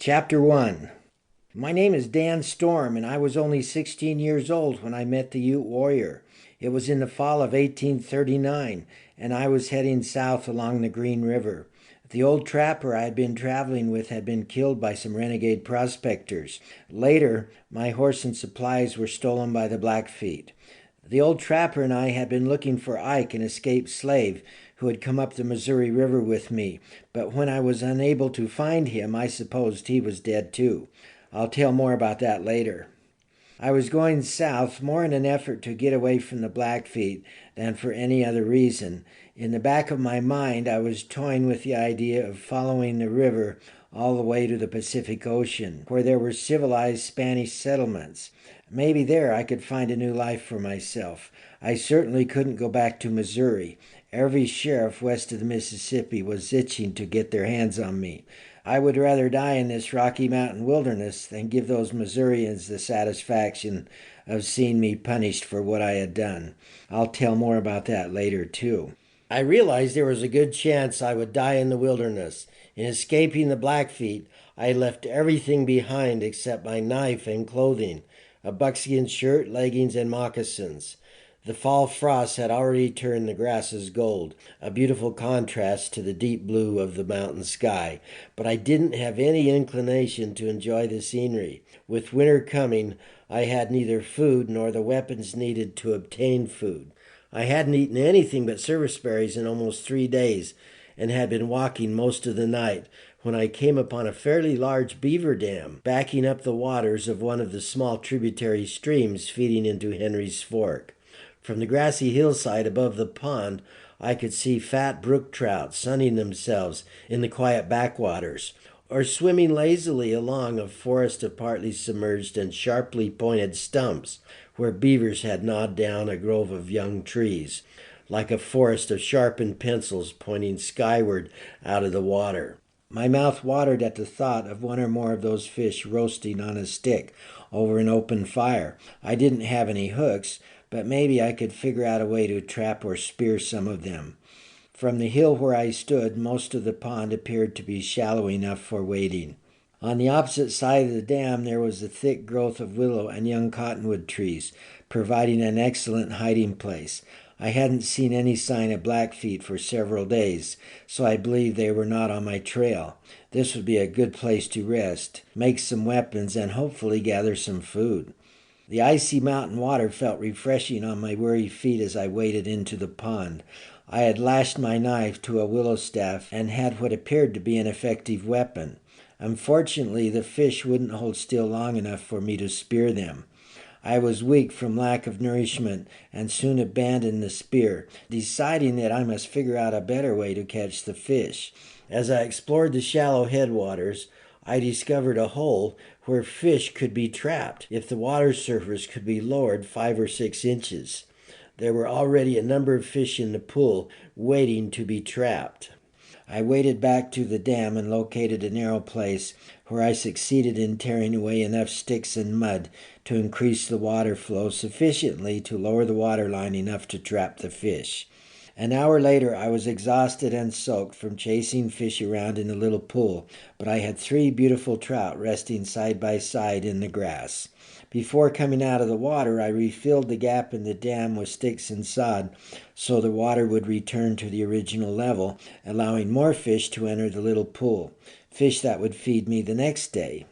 Chapter 1. My name is Dan Storm, and I was only 16 years old when I met the Ute warrior. It was in the fall of 1839, and I was heading south along the Green River. The old trapper I had been traveling with had been killed by some renegade prospectors. Later, my horse and supplies were stolen by the Blackfeet. The old trapper and I had been looking for Ike, an escaped slave who had come up the Missouri River with me, but when I was unable to find him, I supposed he was dead too. I'll tell more about that later. I was going south more in an effort to get away from the Blackfeet than for any other reason. In the back of my mind, I was toying with the idea of following the river all the way to the Pacific Ocean, where there were civilized Spanish settlements. Maybe there I could find a new life for myself. I certainly couldn't go back to Missouri. Every sheriff west of the Mississippi was itching to get their hands on me. I would rather die in this Rocky Mountain wilderness than give those Missourians the satisfaction of seeing me punished for what I had done. I'll tell more about that later, too. I realized there was a good chance I would die in the wilderness. In escaping the Blackfeet, I left everything behind except my knife and clothing, a buckskin shirt, leggings, and moccasins. The fall frost had already turned the grasses gold, a beautiful contrast to the deep blue of the mountain sky, but I didn't have any inclination to enjoy the scenery. With winter coming, I had neither food nor the weapons needed to obtain food. I hadn't eaten anything but service berries in almost 3 days and had been walking most of the night when I came upon a fairly large beaver dam backing up the waters of one of the small tributary streams feeding into Henry's Fork. From the grassy hillside above the pond, I could see fat brook trout sunning themselves in the quiet backwaters, or swimming lazily along a forest of partly submerged and sharply pointed stumps where beavers had gnawed down a grove of young trees, like a forest of sharpened pencils pointing skyward out of the water. My mouth watered at the thought of one or more of those fish roasting on a stick over an open fire. I didn't have any hooks, but maybe I could figure out a way to trap or spear some of them. From the hill where I stood, most of the pond appeared to be shallow enough for wading. On the opposite side of the dam there was a thick growth of willow and young cottonwood trees, providing an excellent hiding place. I hadn't seen any sign of Blackfeet for several days, so I believed they were not on my trail. This would be a good place to rest, make some weapons, and hopefully gather some food. The icy mountain water felt refreshing on my weary feet as I waded into the pond. I had lashed my knife to a willow staff and had what appeared to be an effective weapon. Unfortunately, the fish wouldn't hold still long enough for me to spear them. I was weak from lack of nourishment and soon abandoned the spear, deciding that I must figure out a better way to catch the fish. As I explored the shallow headwaters, I discovered a hole where fish could be trapped if the water surface could be lowered 5 or 6 inches. There were already a number of fish in the pool waiting to be trapped. I waded back to the dam and located a narrow place where I succeeded in tearing away enough sticks and mud to increase the water flow sufficiently to lower the water line enough to trap the fish. An hour later, I was exhausted and soaked from chasing fish around in the little pool, but I had 3 beautiful trout resting side by side in the grass. Before coming out of the water, I refilled the gap in the dam with sticks and sod so the water would return to the original level, allowing more fish to enter the little pool, fish that would feed me the next day.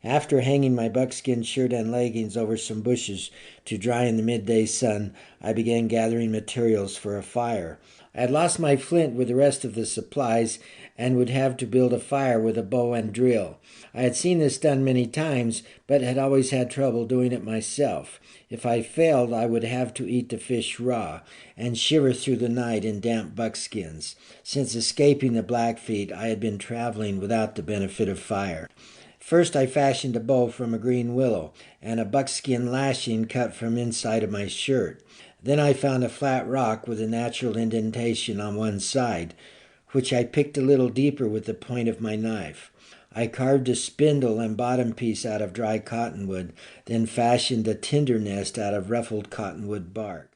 After hanging my buckskin shirt and leggings over some bushes to dry in the midday sun, I began gathering materials for a fire. I had lost my flint with the rest of the supplies and would have to build a fire with a bow and drill. I had seen this done many times, but had always had trouble doing it myself. If I failed, I would have to eat the fish raw and shiver through the night in damp buckskins. Since escaping the Blackfeet, I had been traveling without the benefit of fire. First, I fashioned a bow from a green willow and a buckskin lashing cut from inside of my shirt. Then I found a flat rock with a natural indentation on one side, which I picked a little deeper with the point of my knife. I carved a spindle and bottom piece out of dry cottonwood, then fashioned a tinder nest out of ruffled cottonwood bark.